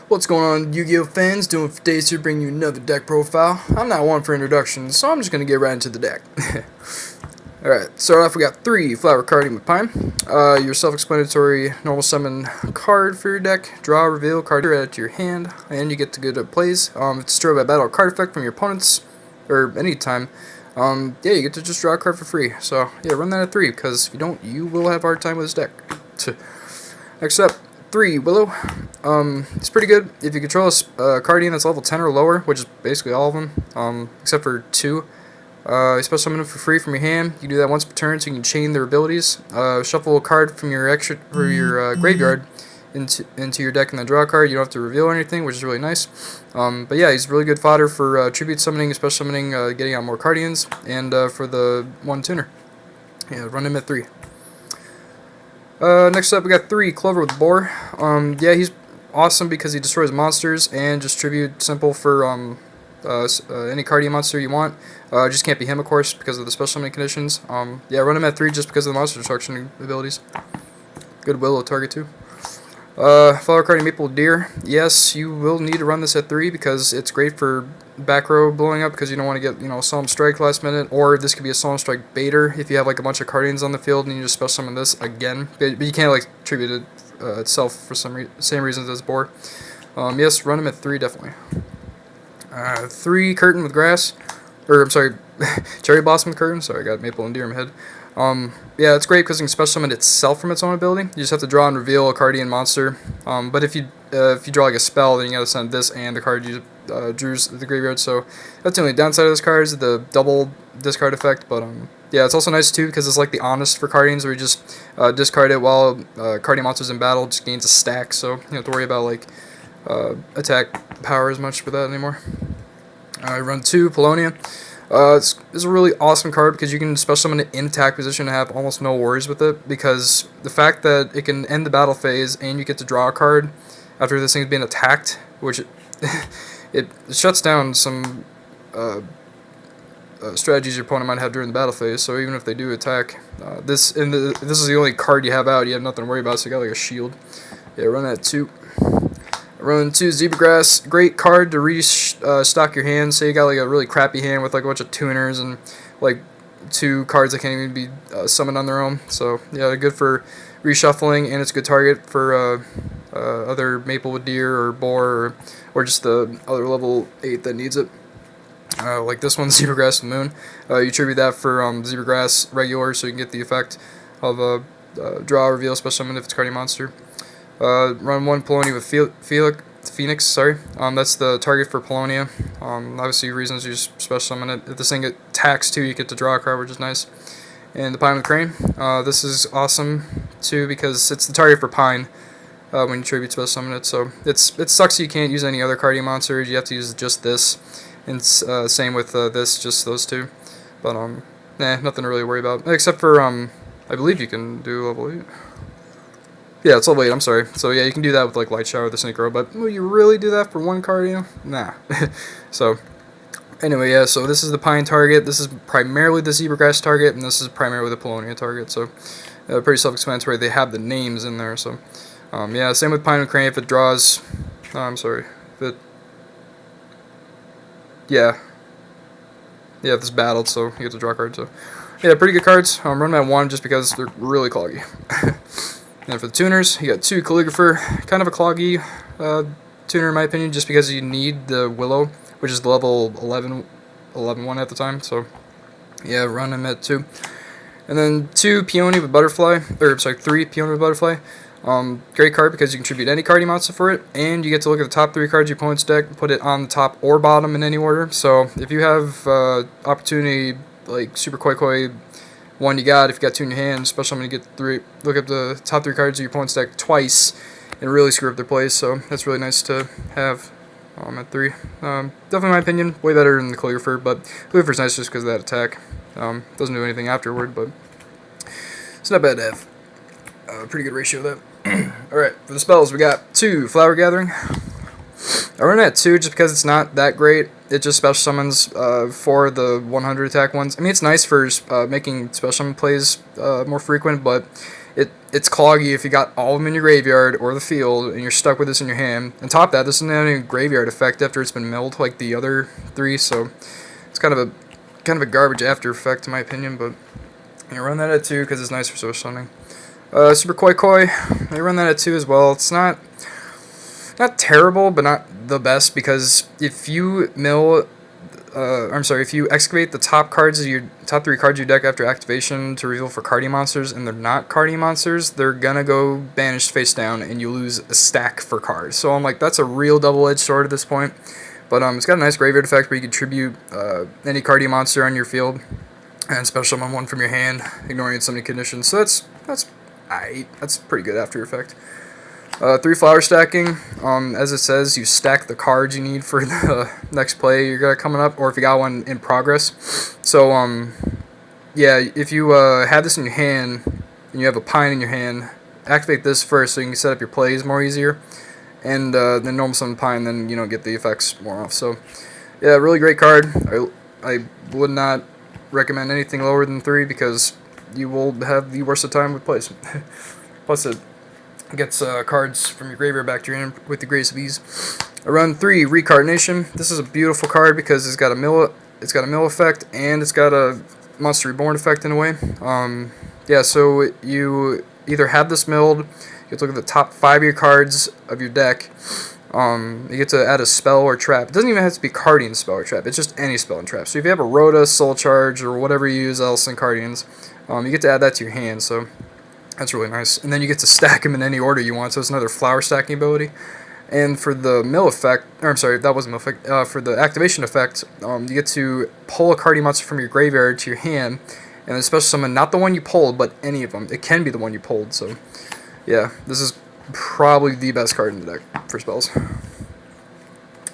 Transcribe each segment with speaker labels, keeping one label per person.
Speaker 1: What's going on, Yu-Gi-Oh fans? Doing for days to bring you another deck profile. I'm not one for introductions, so I'm just gonna get right into the deck. Alright, start off we got 3 Flower Cardian with Pine. Your self-explanatory normal summon card for your deck. Draw, reveal, card add to your hand, and you get to go to plays. It's destroyed by battle card effect from your opponents, or any time. Yeah, you get to just draw a card for free. So yeah, run that at 3, because if you don't, you will have a hard time with this deck. Next up, 3 Willow. It's pretty good if you control a Cardian that's level 10 or lower, which is basically all of them, except for 2. You special summon them for free from your hand. You can do that once per turn, so you can chain their abilities. Shuffle a card from your graveyard into your deck and then draw a card. You don't have to reveal anything, which is really nice. But yeah, he's really good fodder for tribute summoning, special summoning, getting out more Cardians, and for the 1 tuner. Yeah, run him at 3. Next up, we got 3 Clover with Boar. Yeah, he's awesome because he destroys monsters and just tribute simple for any Cardian monster you want. Just can't be him, of course, because of the special summoning conditions. Yeah, run him at 3 just because of the monster destruction abilities. Good Willow target too. Flower Cardian Maple Deer. Yes, you will need to run this at 3 because it's great for back row blowing up because you don't want to get, Solemn Strike last minute, or this could be a Solemn Strike baiter if you have like a bunch of Cardians on the field and you just special summon this again. But you can't like tribute it itself for same reasons as Boar. Yes, run him at 3 definitely. 3 Curtain with Grass, or I'm sorry, Cherry Blossom with Curtain. Sorry, I got Maple and Deer in my head. Yeah, it's great because you can special summon itself from its own ability. You just have to draw and reveal a Cardian monster. But if you draw like a spell, then you gotta send this and the card you drew to the graveyard. So that's the only downside of this card is the double discard effect. But yeah, it's also nice too because it's like the Honest for Cardians, where you just discard it while Cardian monster's in battle, just gains a stack. So you don't have to worry about like attack power as much with that anymore. I run 2 Paulownia. It's a really awesome card because you can special summon it in attack position and have almost no worries with it, because the fact that it can end the battle phase and you get to draw a card after this thing's being attacked, which it shuts down some strategies your opponent might have during the battle phase. So even if they do attack, this is the only card you have out, you have nothing to worry about, so you got like a shield. Yeah, run that 2. Run 2 Zebragrass, great card to restock your hand. Say you got like a really crappy hand with like a bunch of tuners and like 2 cards that can't even be summoned on their own. So yeah, good for reshuffling, and it's a good target for other Maple with Deer or Boar, or just the other level 8 that needs it. Like this one, Zebragrass with Moon. You tribute that for Zebragrass regular, so you can get the effect of draw, reveal, special summon if it's Cardian monster. Run 1 Paulownia with Phoenix, sorry. That's the target for Paulownia. Obviously, reasons you just special summon it. If this thing attacks too, you get to draw a card, which is nice. And the Pine with Crane. This is awesome too because it's the target for Pine when you tribute special summon it. So it sucks you can't use any other Cardian monsters. You have to use just this. And same with this, just those 2. But nothing to really worry about except for I believe you can do level 8. Yeah, it's level 8, I'm sorry. So yeah, you can do that with like Lightshower, the Synchro, but will you really do that for 1 card, Nah. So, anyway, yeah, so this is the Pine target, this is primarily the Zebragrass target, and this is primarily the Paulownia target, so pretty self-explanatory. They have the names in there, so, yeah, same with Pine and Crane. If it draws, I'm sorry, yeah, if it's battled, so you get to draw a card, so, yeah, pretty good cards. Run them at 1 just because they're really cloggy. And for the tuners, you got 2 Calligrapher, kind of a cloggy tuner in my opinion, just because you need the Willow, which is the level 11 one at the time. So yeah, run him at 2. And then 2 Peony with Butterfly, or sorry, 3 Peony with Butterfly. Great card because you can tribute any Cardian monster for it, and you get to look at the top 3 cards of your opponent's deck and put it on the top or bottom in any order. So if you have opportunity like Super Koi one you got, if you got 2 in your hand, especially I'm going to get look up the top 3 cards of your opponent's deck twice and really screw up their plays, so that's really nice to have at 3. Definitely in my opinion, way better than the Calligrapher, but Calligrapher's nice just because of that attack. Doesn't do anything afterward, but it's not bad to have. Pretty good ratio of that. Alright, for the spells, we got 2 Flower Gathering. I run it at 2 just because it's not that great. It just special summons for the 100 attack ones. I mean, it's nice for making special summon plays more frequent, but it's cloggy if you got all of them in your graveyard or the field, and you're stuck with this in your hand. On top of that, this isn't any graveyard effect after it's been milled like the other 3, so it's kind of a garbage after effect in my opinion. But you run that at 2 because it's nice for source summoning. Super Koi Koi, I run that at 2 as well. It's not terrible, but not the best, because if you if you excavate the top 3 cards of your deck after activation to reveal for Cardian monsters, and they're not Cardian monsters, they're gonna go banished face down, and you lose a stack for cards. So I'm like, that's a real double-edged sword at this point. But it's got a nice graveyard effect where you can tribute any Cardian monster on your field, and special summon one from your hand, ignoring its summoning conditions. So that's pretty good after effect. 3 flower stacking. As it says, you stack the cards you need for the next play you got coming up, or if you got one in progress. So yeah, if you have this in your hand and you have a pine in your hand, activate this first so you can set up your plays more easier. And then normal summon pine, then you don't get the effects more off. So yeah, really great card. I would not recommend anything lower than 3 because you will have the worst of time with plays. Plus it gets cards from your graveyard back to your hand with the greatest of ease. I run 3 Recardination. This is a beautiful card because it's got a mill effect, and it's got a Monster Reborn effect in a way. Yeah, so you either have this milled, you have to look at the top 5 of your cards of your deck. You get to add a spell or trap. It doesn't even have to be Cardian spell or trap. It's just any spell and trap. So if you have a Rhoda, Soul Charge, or whatever you use else in Cardians, you get to add that to your hand. So that's really nice. And then you get to stack them in any order you want, so it's another flower stacking ability. And for the mill effect, or I'm sorry, that wasn't mill effect, for the activation effect, you get to pull a Cardian monster from your graveyard to your hand, and then special summon not the one you pulled, but any of them. It can be the one you pulled, so yeah, this is probably the best card in the deck for spells.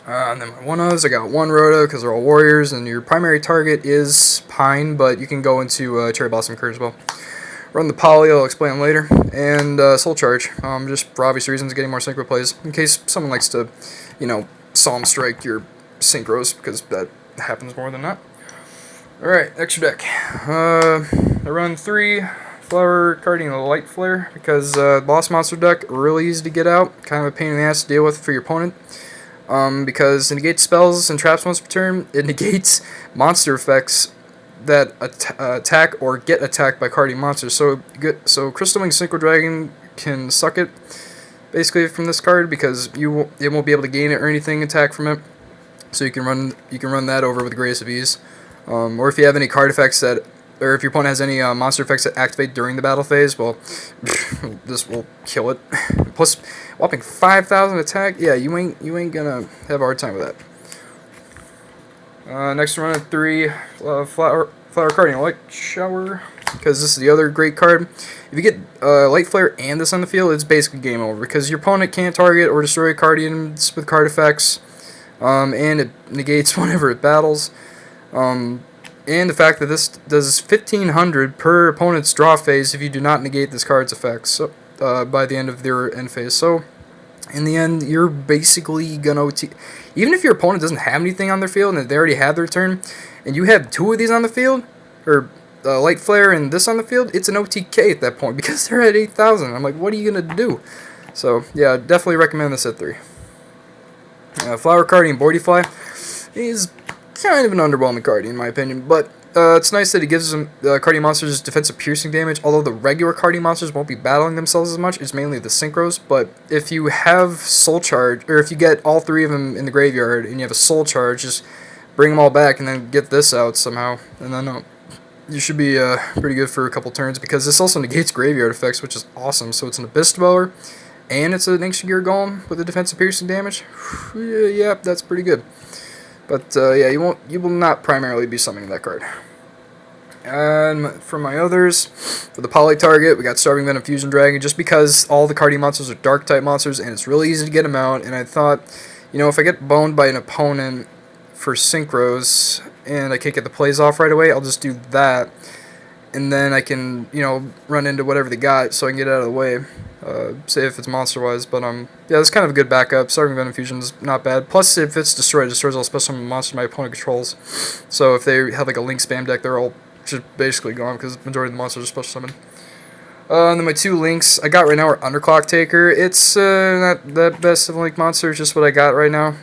Speaker 1: And then my one-ofs, I got 1 Rhoda because they're all warriors, and your primary target is Pine, but you can go into Cherry Blossom Curve as well. Run the Poly, I'll explain them later, and Soul Charge, just for obvious reasons, getting more synchro plays, in case someone likes to, Psalm Strike your synchros, because that happens more than not. Alright, extra deck. I run 3 Flower Cardian Lightflare, because boss monster deck, really easy to get out, kind of a pain in the ass to deal with for your opponent, because it negates spells and traps once per turn. It negates monster effects that attack or get attacked by Cardian monsters. So Crystal Wing Synchro Dragon can suck it, basically, from this card, because it won't be able to gain it or anything attack from it. So you can run that over with the greatest of ease. Or if you have any card effects or if your opponent has any monster effects that activate during the battle phase, well, this will kill it. Plus, whopping 5,000 attack. Yeah, you ain't gonna have a hard time with that. Next run at 3 Flower Cardian Lightshower, because this is the other great card. If you get Lightflare and this on the field, it's basically game over, because your opponent can't target or destroy Cardians with card effects, and it negates whenever it battles. And the fact that this does 1,500 per opponent's draw phase if you do not negate this card's effects, so, by the end of their end phase. So in the end, you're basically gonna OT. Even if your opponent doesn't have anything on their field and they already have their turn, and you have 2 of these on the field, or Lightflare and this on the field, it's an OTK at that point, because they're at 8,000. I'm like, what are you gonna do? So yeah, definitely recommend this at 3. Flower Cardian Boardefly is kind of an underwhelming card in my opinion, but it's nice that it gives them Cardian monsters defensive piercing damage, although the regular Cardian monsters won't be battling themselves as much. It's mainly the synchros, but if you have Soul Charge, or if you get all 3 of them in the graveyard and you have a Soul Charge, just bring them all back and then get this out somehow, and then you should be pretty good for a couple turns, because this also negates graveyard effects, which is awesome. So it's an Abyss Dweller, and it's an Ancient Gear Golem with a defensive piercing damage. Yeah, that's pretty good. But yeah, you will not primarily be summoning that card. And for my others, for the Poly target, we got Starving Venom Fusion Dragon, just because all the Cardian monsters are Dark type monsters, and it's really easy to get them out. And I thought, if I get boned by an opponent for synchros and I can't get the plays off right away, I'll just do that, and then I can run into whatever they got, so I can get out of the way. Say if it's monster wise, but yeah, it's kind of a good backup. Starving Venom Fusion's not bad. Plus, if it's destroyed, it destroys all special monsters my opponent controls. So if they have like a Link spam deck, they're all just basically gone, because the majority of the monsters are special summoned. And then my 2 links I got right now are Underclock Taker. It's not the best of link monster, it's just what I got right now.